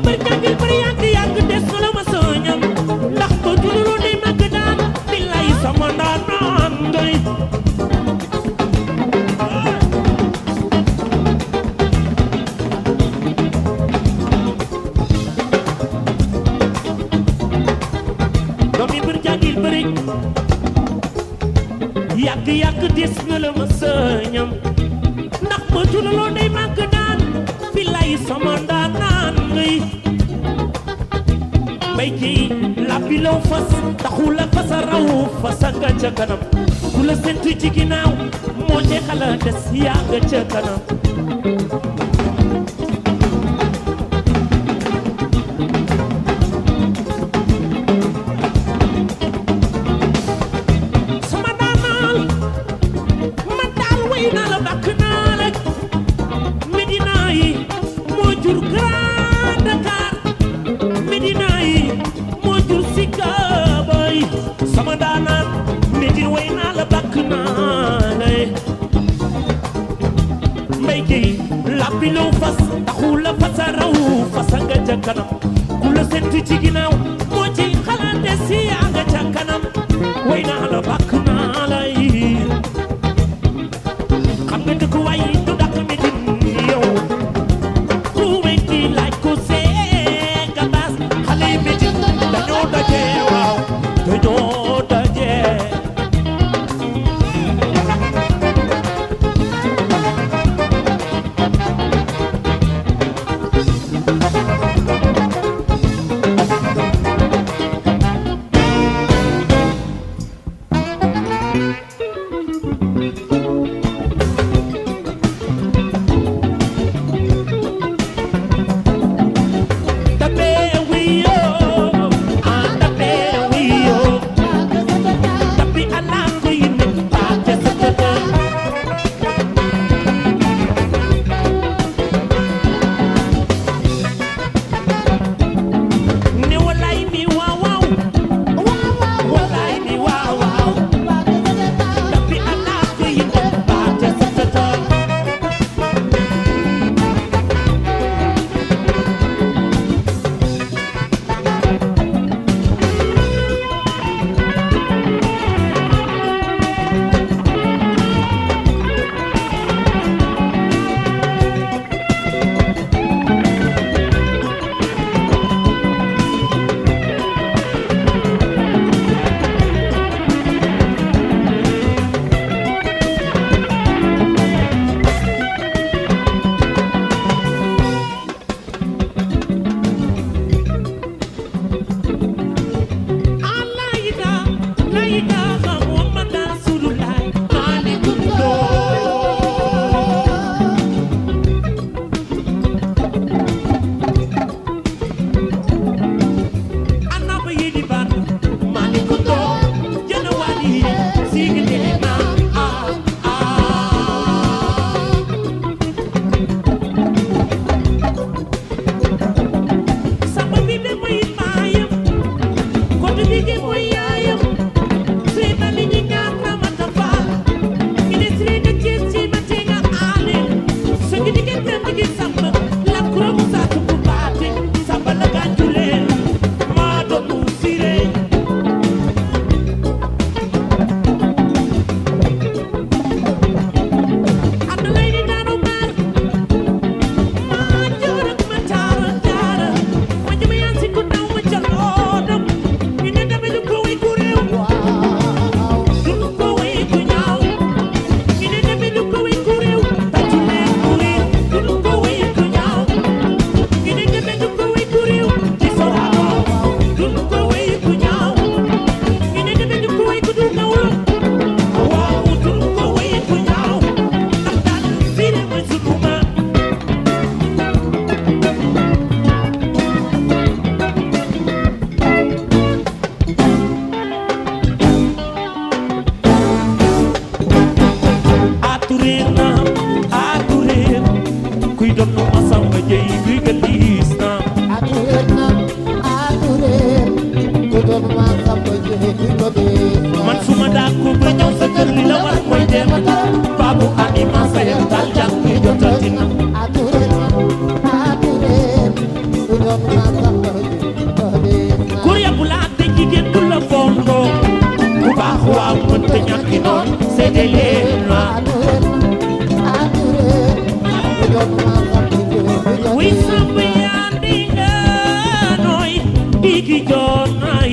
bër jàngil bëri yàgg des na la ma sëñam ndax ko jululu day màgg daan billaay sama ndaanaan ngay doomi bër jàngil bëri yàgg des na la ma sëñam ndax ko jululu day màgg daan billaay sama ndaanaan ngay bay ji labbi law fas taxula fasa raw fasa nga ca kanam ku la sentu ci ginnaaw moo ci xala des yaa nga ca kanam sama daanal man daal way naa la bàkk naa la Medina yi moo jur Grand Dakar Medina yi moo jur Sikaabay sama daanaan Medina way naa la bàkk naa la mbay gi labbi law fas taxu la fasa raw fasa nga ca kanam ku la sentu ci ginnaaw moo ci xalaate si yaa nga ca kanam way naa la bàkk naa la xam nga dëkk waay du dàq Medina yow ku weddi laaj ko seega baas xale yi Medina dañoo daje waaw dañoo daje góor ya bu laa te jigéen du la fonko ku baax waaw mënta ñàkki noon seede leen ma wuy sàmb yaa di nga nooy digi joon nay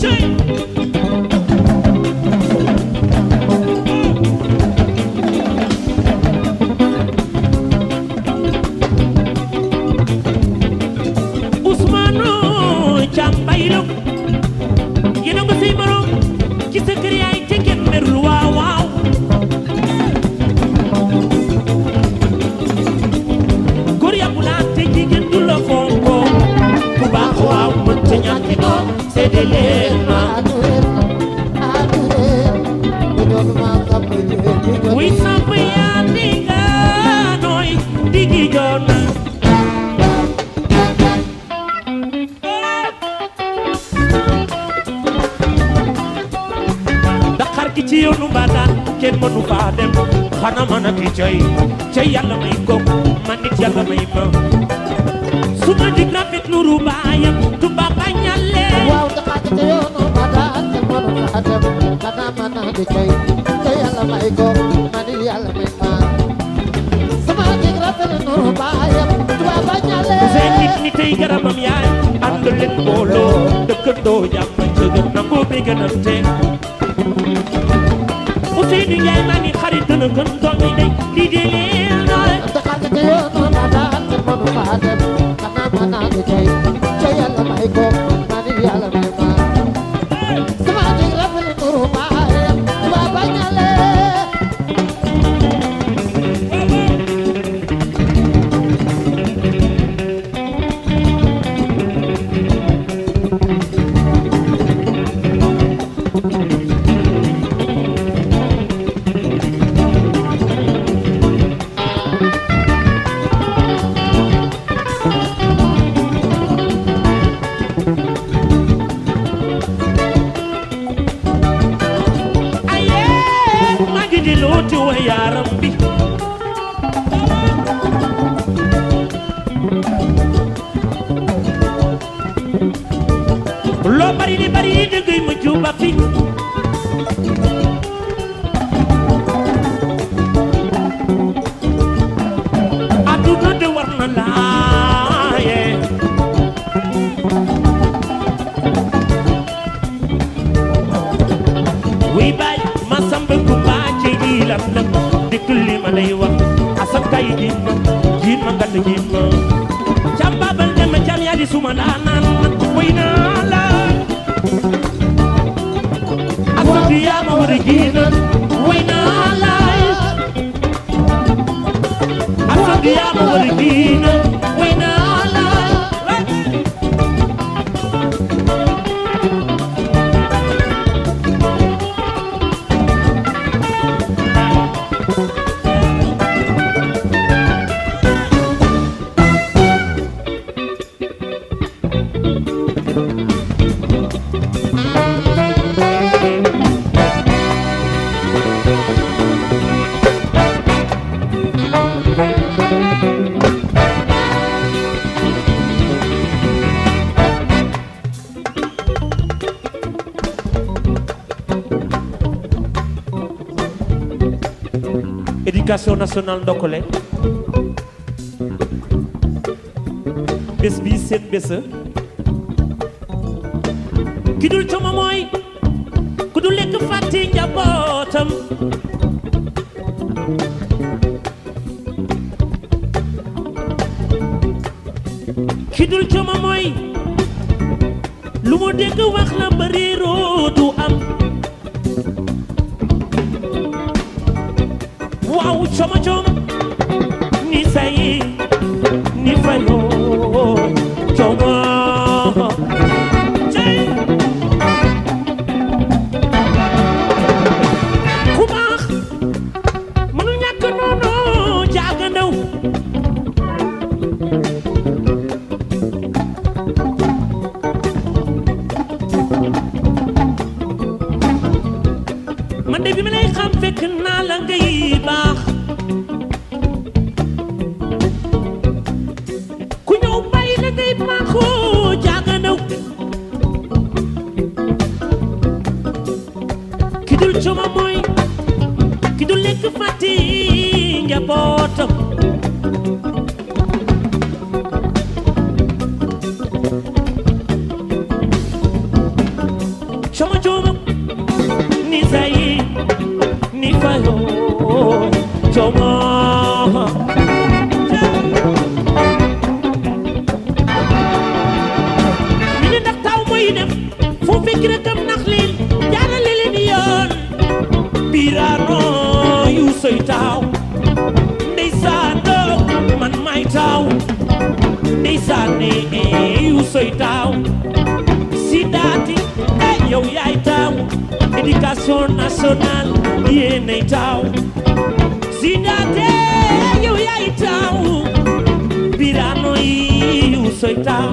cey Ousmane Thiam Baylo yéen a nga say morom ci sa kër yaay te kenn merul waaw waaw góor ya bu laa te jigéen du la fonko ku baax waaw mënta ñàkki noon seede leen ma wuy sàmb yaa di nga nooy digi joon na Dakar gi ci yoonu Mbadaan kenn mënu faa dem xana mën a ki cay yàlla may gog man nit yàlla may ma su ma dig rafet nuru baayam tuba bañale waaw Dakar gi ci yoonu Mbadaan kenn mënu faa dem xana mën a ki cay yàlla may gog man nit yàlla may ma su ma dig rafet nuru baayam tuba bañale seen nit tey garabam yaay ànd leen booloo dëkkandoo jàmm cëgëm nangoo bi gënante Ousseynou Ndiaye maa ni xarit dana gën doom yi day lii de leen nooy Dakar gi ci yoonu Mbadaan kenn mënu faa dem xana mën a ki cay yàlla may gog man nit yàlla may ma su ma dig rafet nuru baayam tuba bañale aye maa ngi di looti wa yaaram bi loo bari di dëggay ma juba fi adduna de war na laaye wuy baay ma samba kumba ci gilam la dikk li ma lay wax asab kay jiin ma ngat jiin ma cam babal dem cam yaa di suma laa naan wuy naa la asab yaa ma war a jiin wuy naa la asab yaa ma war a jiin wuy naa la Éducation nationale ndokkale bés bi seen bés ki dul coomo mooy ku dul lekk fàtte njabootam ki dul coomo mooy lu mu dégg wax la bari roodu am waaw coomo coom ni say ni fayoo coomo ku baax mënu ñàkk noonu jaaga ndaw man de bi ma lay xam fekk naa la ngay baax ku ñëw bàyyi la ne yu soy taaw si daati yow yaay taaw éducation nationale yéenay taaw si daate yow yaay taaw Birano yu soy taaw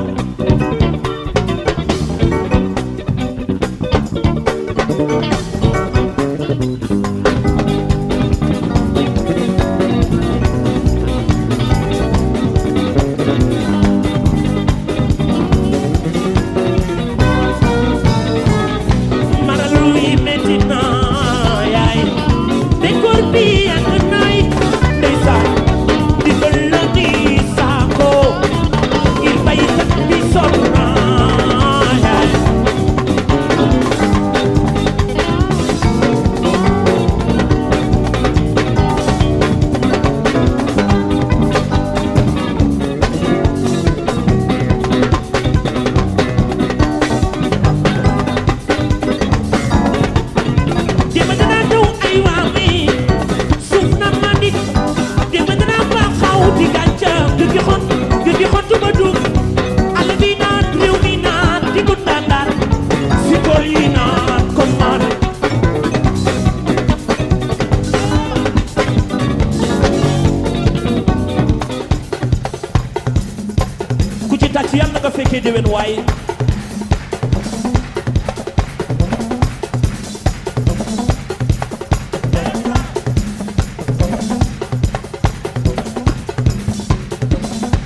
déwén waaye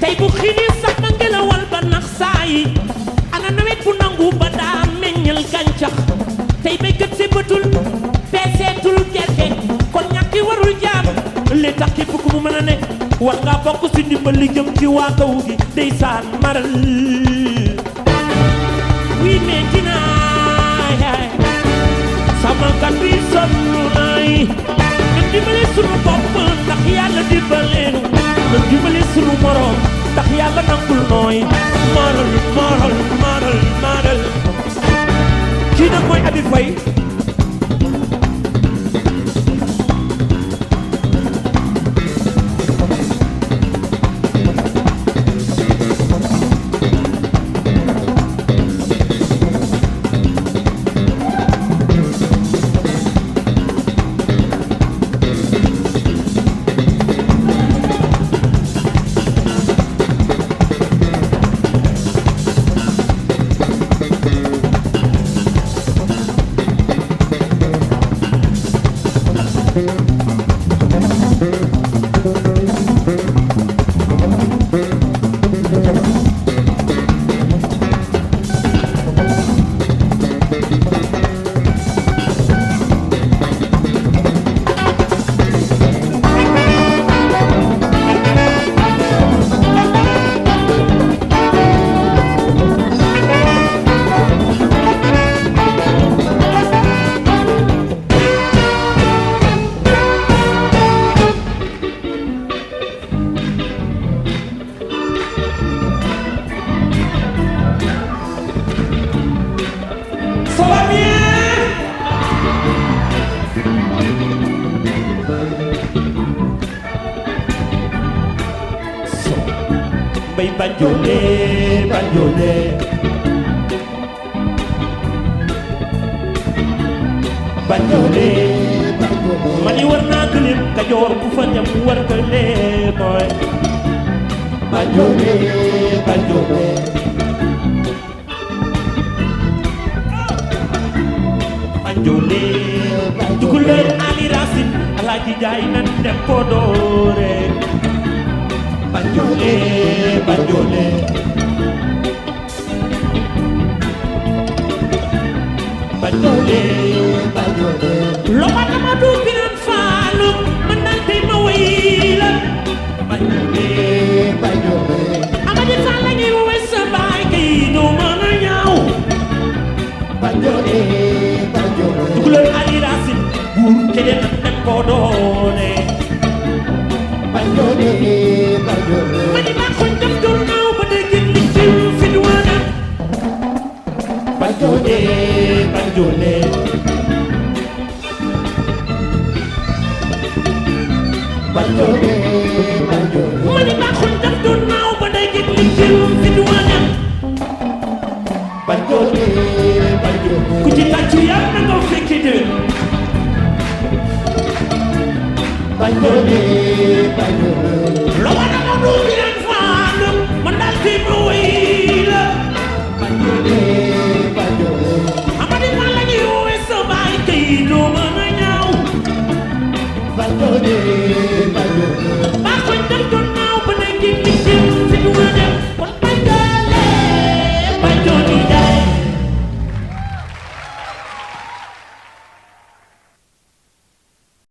tey bu xiinee sax na ngelawal ba nax saa yi ana nawet bu nangu ba daa meññal gàncax tey béykat si bëtul peeseetul gerte kon ñàkki warul jaam li tax képp ku mu mën a ne war ngaa bokk si ndimbal li jëm ci waa kaw gi ndeysaan maral wi metti naay samakat bi sonn naay ñu dimbali sunu bopp ndax yàlla dimbaleenu ñu dimbali sunu morom ndax yàlla nangul nooy maral kii nag mooy Abi Faye banjole mani war naa gëléem Kajoor ku fa ñam war gëléem mooy banjole Tukulóor Ali Racine Alaaji Jaay nan dem Podore banjole loxo dama du biran faalu man daal tey ma wéy la banjole Amady Fall la ñuy woowee sa baay kay doo mën a ñaaw Tukulóor Ali Racine buur kede nan dem Podore mani maa ko def doon naaw ba dégg li ci fi duwaana banjole mani maa ko def doon naaw ba dégg li ci fi duwaana doo mën a ñaaw Valtone